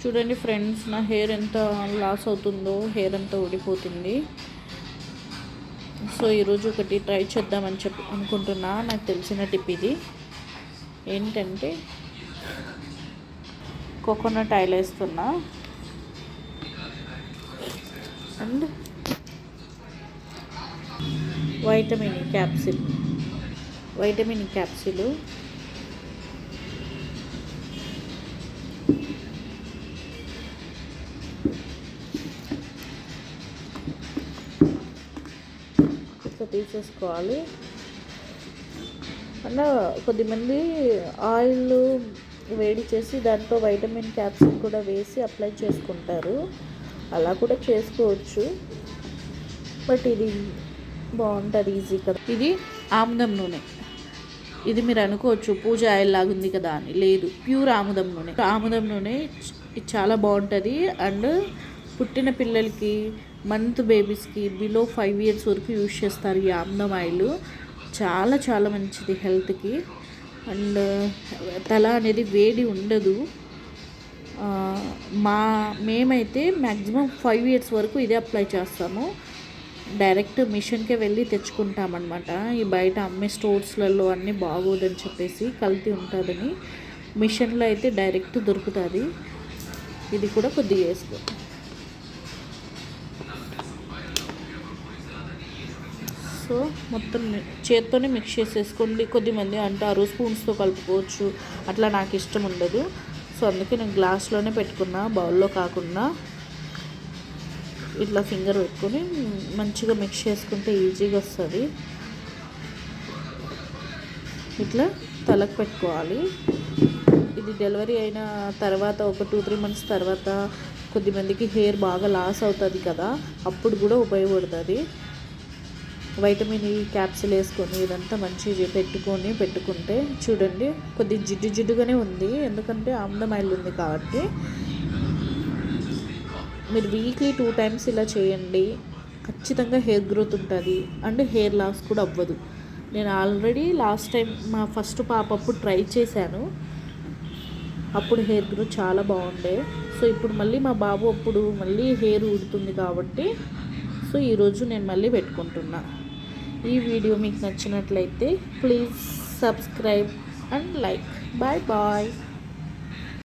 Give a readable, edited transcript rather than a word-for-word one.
చూడండి ఫ్రెండ్స్, నా హెయిర్ ఎంత లాస్ అవుతుందో, హెయిర్ అంతా ఊడిపోతుంది. సో ఈరోజు ఒకటి ట్రై చేద్దామని అనుకుంటున్నా. నాకు తెలిసిన టిప్ ఇది ఏంటంటే కోకోనట్ ఆయిల్ వేస్తున్నా అండ్ వైటమిన్ క్యాప్సిల్ తీసేసుకోవాలి. అలా కొద్దిమంది ఆయిల్ వేడి చేసి దాంట్లో వైటమిన్ క్యాప్సిల్ కూడా వేసి అప్లై చేసుకుంటారు. అలా కూడా చేసుకోవచ్చు, బట్ ఇది బాగుంటుంది, ఈజీ కదా. ఇది ఆముదం నూనె. ఇది మీరు అనుకోవచ్చు పూజ ఆయిల్ లాగా ఉంది కదా అని. లేదు, ప్యూర్ ఆముదం నూనె. ఇది చాలా బాగుంటుంది. అండ్ పుట్టిన పిల్లలకి, మంత్ బేబీస్కి బిలో 5 years వరకు యూజ్ చేస్తారు ఈ ఆముదం ఆయిల్. చాలా చాలా మంచిది హెల్త్కి. అండ్ తల అనేది వేడి ఉండదు. మేమైతే మ్యాక్సిమం 5 years వరకు ఇదే అప్లై చేస్తాము. డైరెక్ట్ మిషన్కే వెళ్ళి తెచ్చుకుంటామన్నమాట. ఈ బయట అమ్మే స్టోర్స్లలో అన్నీ బాగోదని చెప్పేసి, కల్తీ ఉంటుందని. మిషన్లో అయితే డైరెక్ట్ దొరుకుతుంది. ఇది కూడా కొద్దిగా వేసుకో. సో మొత్తం చేత్తోనే మిక్స్ చేసేసుకోండి. కొద్దిమంది అంటారు స్పూన్స్తో కలుపుకోవచ్చు, అట్లా నాకు ఇష్టం ఉండదు. సో అందుకే నేను గ్లాస్లోనే పెట్టుకున్నా, బౌల్లో కాకుండా. ఇట్లా ఫింగర్ పెట్టుకొని మంచిగా మిక్స్ చేసుకుంటే ఈజీగా వస్తుంది. ఇట్లా తలకు పెట్టుకోవాలి. ఇది డెలివరీ అయిన తర్వాత ఒక 2-3 months తర్వాత కొద్దిమందికి హెయిర్ బాగా లాస్ అవుతుంది కదా, అప్పుడు కూడా ఉపయోగపడుతుంది. వైటమిన్ ఈ క్యాప్సిల్ వేసుకొని ఇదంతా మంచిగా పెట్టుకుంటే చూడండి, కొద్ది జిడ్డుగానే ఉంది, ఎందుకంటే ఆముదం ఆయిల్ ఉంది కాబట్టి. మీరు వీక్లీ 2 times ఇలా చేయండి, ఖచ్చితంగా హెయిర్ గ్రోత్ ఉంటుంది అండ్ హెయిర్ లాస్ కూడా అవ్వదు. నేను ఆల్రెడీ లాస్ట్ టైం మా ఫస్ట్ పాప అప్పుడు ట్రై చేశాను. అప్పుడు హెయిర్ గ్రోత్ చాలా బాగుండే. సో ఇప్పుడు మళ్ళీ మా బాబు అప్పుడు మళ్ళీ హెయిర్ ఊడుతుంది కాబట్టి, సో ఈరోజు నేను మళ్ళీ పెట్టుకుంటున్నా. ఈ వీడియో మీకు నచ్చినట్లయితే please subscribe and like. Bye.